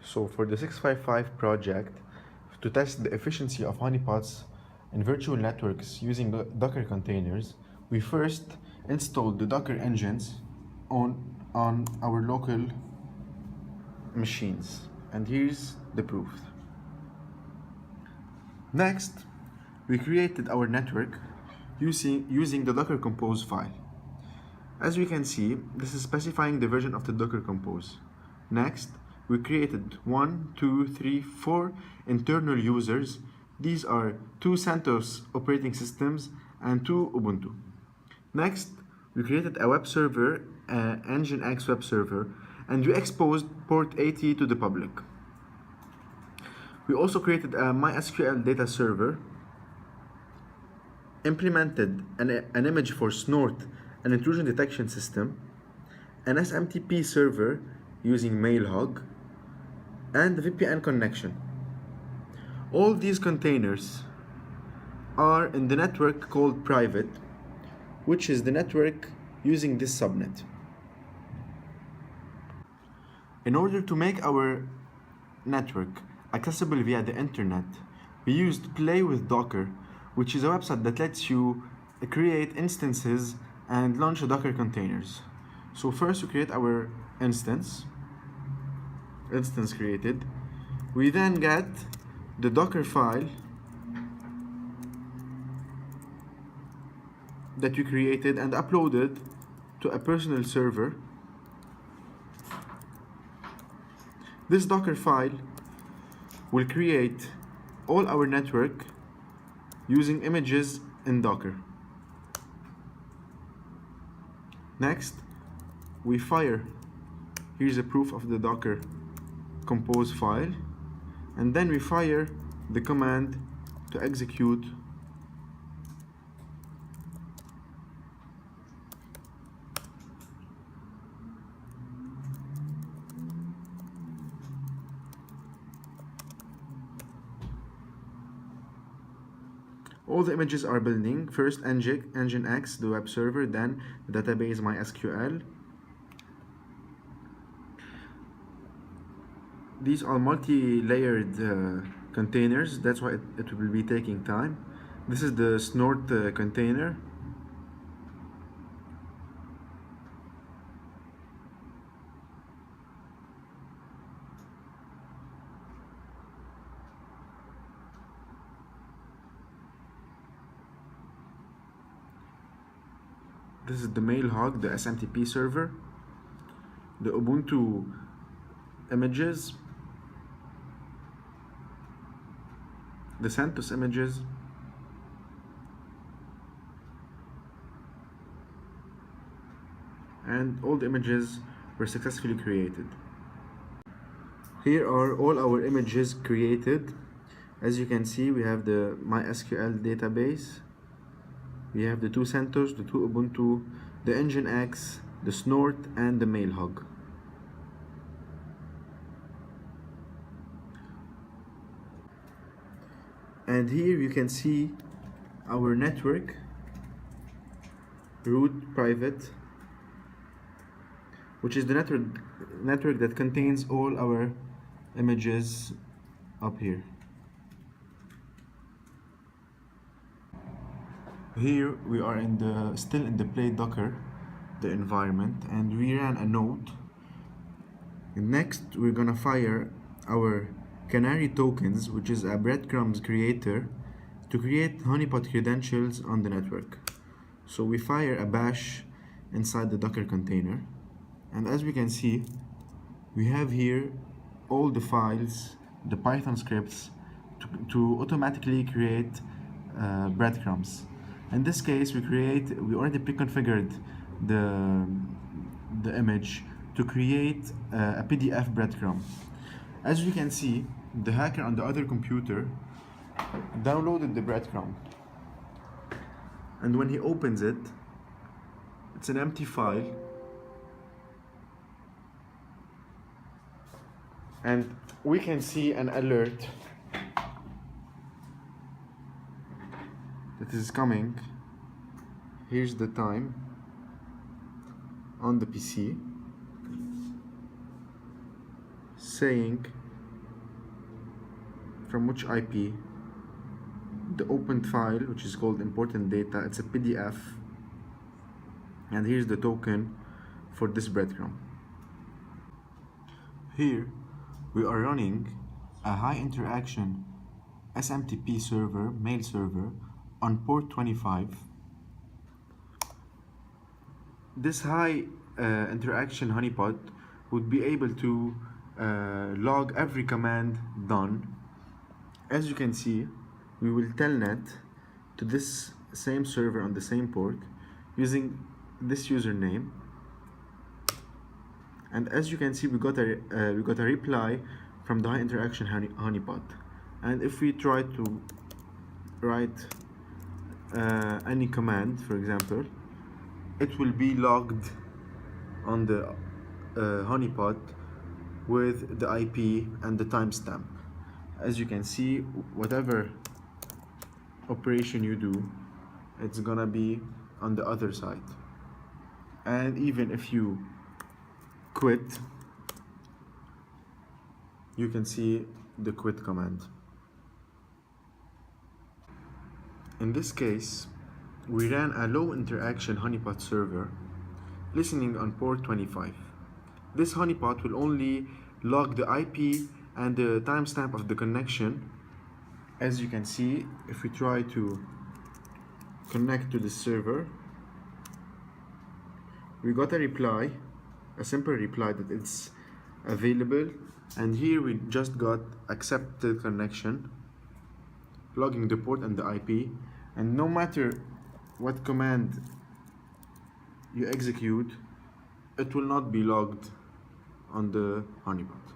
So for the 655 project, to test the efficiency of honeypots in virtual networks using Docker containers, we first installed the Docker engines on our local machines. And here's the proof. Next, we created our network using the Docker Compose file. As we can see, this is specifying the version of the Docker Compose. Next, we created 1, 2, 3, 4 internal users. These are 2 CentOS operating systems and 2 Ubuntu. Next, we created a web server, Nginx web server, and we exposed port 80 to the public. We also created a MySQL data server, implemented an image for snort, an intrusion detection system, an SMTP server using Mailhog, and the VPN connection. All these containers are in the network called private, which is the network using this subnet. In order to make our network accessible via the internet, we used Play with Docker, which is a website that lets you create instances and launch Docker containers. So first we create our instance created. We then get the Docker file that you created and uploaded to a personal server. This Docker file will create all our network using images in Docker. Next, we fire. Here's a proof of the Docker Compose file, and then we fire the command to execute all the images are building. First Nginx, the web server, then the database MySQL. These are multi-layered containers, that's why it will be taking time. This is the snort container. This is the Mailhog, the SMTP server, the Ubuntu images, the CentOS images, and all the images were successfully created. Here are all our images created. As you can see, we have the MySQL database, we have the 2 CentOS, the 2 Ubuntu, the Nginx, the snort, and the Mailhog. And here you can see our network, root private, which is the network that contains all our images up here. Here we are still in the Play Docker, the environment, and we ran a node. And next we're gonna fire our canary tokens, which is a breadcrumbs creator, to create honeypot credentials on the network. So we fire a bash inside the Docker container, and as we can see, we have here all the files, the Python scripts to automatically create breadcrumbs. In this case, we already pre-configured the image to create a PDF breadcrumb. As you can see, the hacker on the other computer downloaded the breadcrumb, and when he opens it, it's an empty file, and we can see an alert that is coming. Here's the time on the PC saying from which IP, the opened file, which is called important data. It's a PDF, and here's the token for this breadcrumb. Here we are running a high interaction SMTP server, mail server, on port 25. This high interaction honeypot would be able to log every command done. As you can see, we will telnet to this same server on the same port using this username, and as you can see, we got a reply from the high interaction honeypot. And if we try to write any command, for example, it will be logged on the honeypot with the IP and the timestamp. As you can see, whatever operation you do, it's gonna be on the other side. And even if you quit, you can see the quit command. In this case, we ran a low interaction honeypot server listening on port 25. This honeypot will only log the IP and the timestamp of the connection. As you can see, if we try to connect to the server, we got a reply, a simple reply that it's available, and here we just got accepted connection, logging the port and the IP, and no matter what command you execute, it will not be logged on the honeypot.